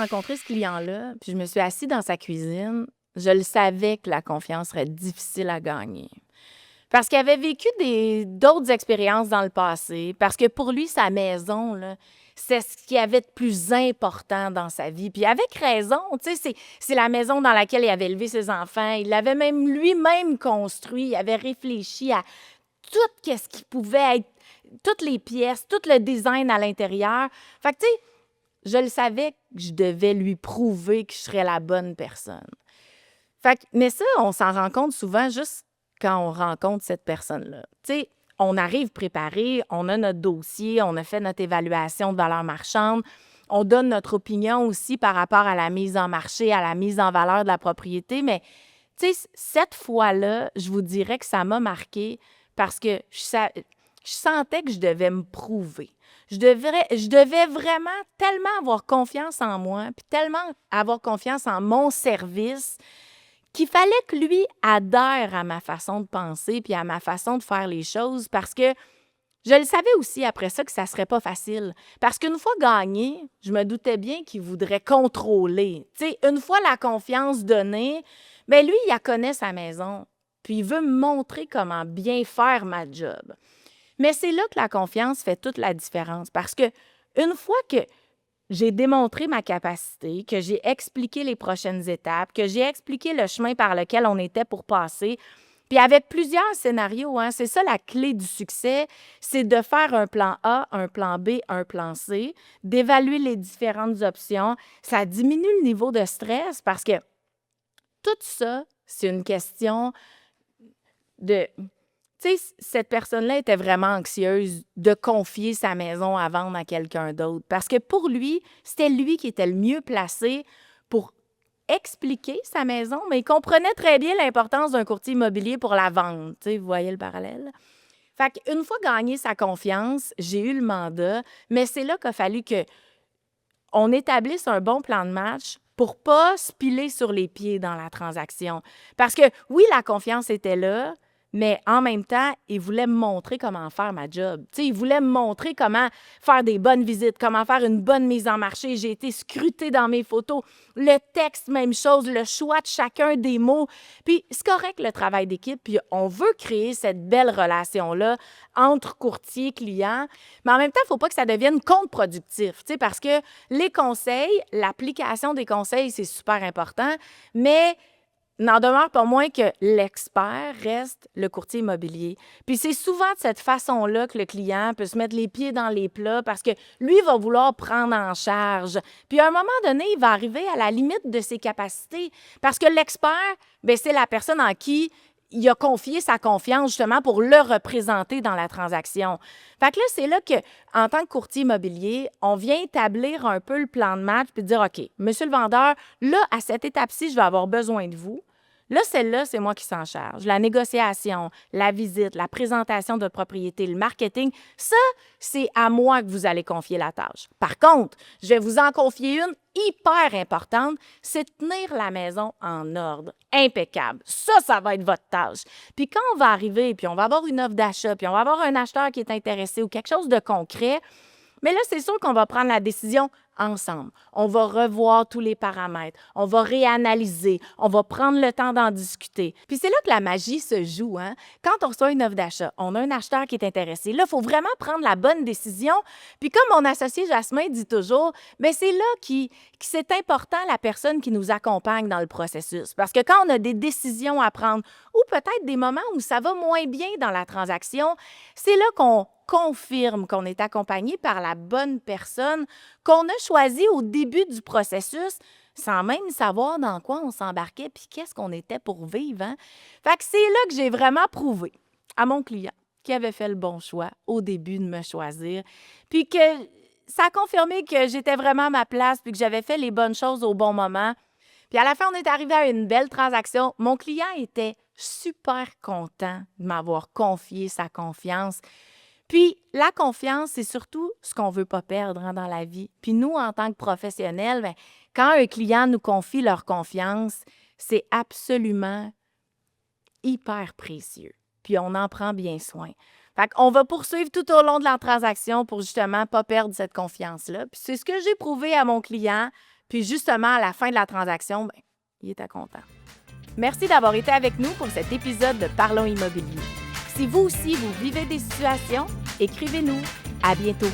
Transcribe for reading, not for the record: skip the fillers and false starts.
rencontré ce client-là, puis je me suis assise dans sa cuisine, je le savais que la confiance serait difficile à gagner. Parce qu'il avait vécu d'autres expériences dans le passé, parce que pour lui, sa maison, là, c'est ce qu'il y avait de plus important dans sa vie. Puis avec raison, tu sais, c'est la maison dans laquelle il avait élevé ses enfants. Il l'avait même lui-même construit. Il avait réfléchi à tout ce qui pouvait être, toutes les pièces, tout le design à l'intérieur. Fait que, tu sais, je le savais que je devais lui prouver que je serais la bonne personne. Fait que, mais ça, on s'en rend compte souvent juste quand on rencontre cette personne-là. Tu sais, on arrive préparé, on a notre dossier, on a fait notre évaluation de valeur marchande, on donne notre opinion aussi par rapport à la mise en marché, à la mise en valeur de la propriété, mais tu sais, cette fois-là, je vous dirais que ça m'a marqué parce que je sentais que je devais me prouver. Je devais vraiment tellement avoir confiance en moi, puis tellement avoir confiance en mon service, qu'il fallait que lui adhère à ma façon de penser puis à ma façon de faire les choses parce que je le savais aussi après ça que ça serait pas facile. Parce qu'une fois gagné, je me doutais bien qu'il voudrait contrôler. Tu sais, une fois la confiance donnée, bien lui, il connaît sa maison. Puis il veut me montrer comment bien faire ma job. Mais c'est là que la confiance fait toute la différence. Parce que une fois que j'ai démontré ma capacité, que j'ai expliqué les prochaines étapes, que j'ai expliqué le chemin par lequel on était pour passer, puis avec plusieurs scénarios, hein, c'est ça la clé du succès, c'est de faire un plan A, un plan B, un plan C, d'évaluer les différentes options. Ça diminue le niveau de stress parce que tout ça, c'est une question de... Tu sais, cette personne-là était vraiment anxieuse de confier sa maison à vendre à quelqu'un d'autre parce que pour lui, c'était lui qui était le mieux placé pour expliquer sa maison, mais il comprenait très bien l'importance d'un courtier immobilier pour la vendre. Tu sais, vous voyez le parallèle? Fait qu'une fois gagné sa confiance, j'ai eu le mandat, mais c'est là qu'il a fallu qu'on établisse un bon plan de match pour pas se piler sur les pieds dans la transaction. Parce que oui, la confiance était là, mais en même temps, il voulait me montrer comment faire ma job. Tu sais, il voulait me montrer comment faire des bonnes visites, comment faire une bonne mise en marché. J'ai été scrutée dans mes photos. Le texte, même chose, le choix de chacun des mots. Puis c'est correct le travail d'équipe, puis on veut créer cette belle relation-là entre courtier et client, mais en même temps, il ne faut pas que ça devienne contre-productif, tu sais, parce que les conseils, l'application des conseils, c'est super important, mais n'en demeure pas moins que l'expert reste le courtier immobilier. Puis c'est souvent de cette façon-là que le client peut se mettre les pieds dans les plats parce que lui va vouloir prendre en charge. Puis à un moment donné, il va arriver à la limite de ses capacités parce que l'expert, bien, c'est la personne en qui il a confié sa confiance justement pour le représenter dans la transaction. Fait que là, c'est là que, en tant que courtier immobilier, on vient établir un peu le plan de match puis dire, OK, monsieur le vendeur, là, à cette étape-ci, je vais avoir besoin de vous. Là, celle-là, c'est moi qui s'en charge. La négociation, la visite, la présentation de propriété, le marketing, ça, c'est à moi que vous allez confier la tâche. Par contre, je vais vous en confier une hyper importante, c'est de tenir la maison en ordre, impeccable. Ça va être votre tâche. Puis quand on va arriver, puis on va avoir une offre d'achat, puis on va avoir un acheteur qui est intéressé ou quelque chose de concret, mais là, c'est sûr qu'on va prendre la décision ensemble. On va revoir tous les paramètres, on va réanalyser, on va prendre le temps d'en discuter. Puis c'est là que la magie se joue, hein? Quand on reçoit une offre d'achat, on a un acheteur qui est intéressé. Là, il faut vraiment prendre la bonne décision. Puis comme mon associé Jasmin dit toujours, bien, c'est là que c'est important la personne qui nous accompagne dans le processus. Parce que quand on a des décisions à prendre ou peut-être des moments où ça va moins bien dans la transaction, c'est là qu'on confirme qu'on est accompagné par la bonne personne qu'on a choisie au début du processus sans même savoir dans quoi on s'embarquait puis qu'est-ce qu'on était pour vivre. Hein? Fait que c'est là que j'ai vraiment prouvé à mon client qui avait fait le bon choix au début de me choisir puis que ça a confirmé que j'étais vraiment à ma place puis que j'avais fait les bonnes choses au bon moment. Puis à la fin, on est arrivé à une belle transaction. Mon client était super content de m'avoir confié sa confiance. Puis, la confiance, c'est surtout ce qu'on ne veut pas perdre dans la vie. Puis nous, en tant que professionnels, bien, quand un client nous confie leur confiance, c'est absolument hyper précieux. Puis on en prend bien soin. Fait qu'on va poursuivre tout au long de la transaction pour justement ne pas perdre cette confiance-là. Puis c'est ce que j'ai prouvé à mon client. Puis justement, à la fin de la transaction, ben, il était content. Merci d'avoir été avec nous pour cet épisode de Parlons Immobilier. Si vous aussi, vous vivez des situations, écrivez-nous. À bientôt.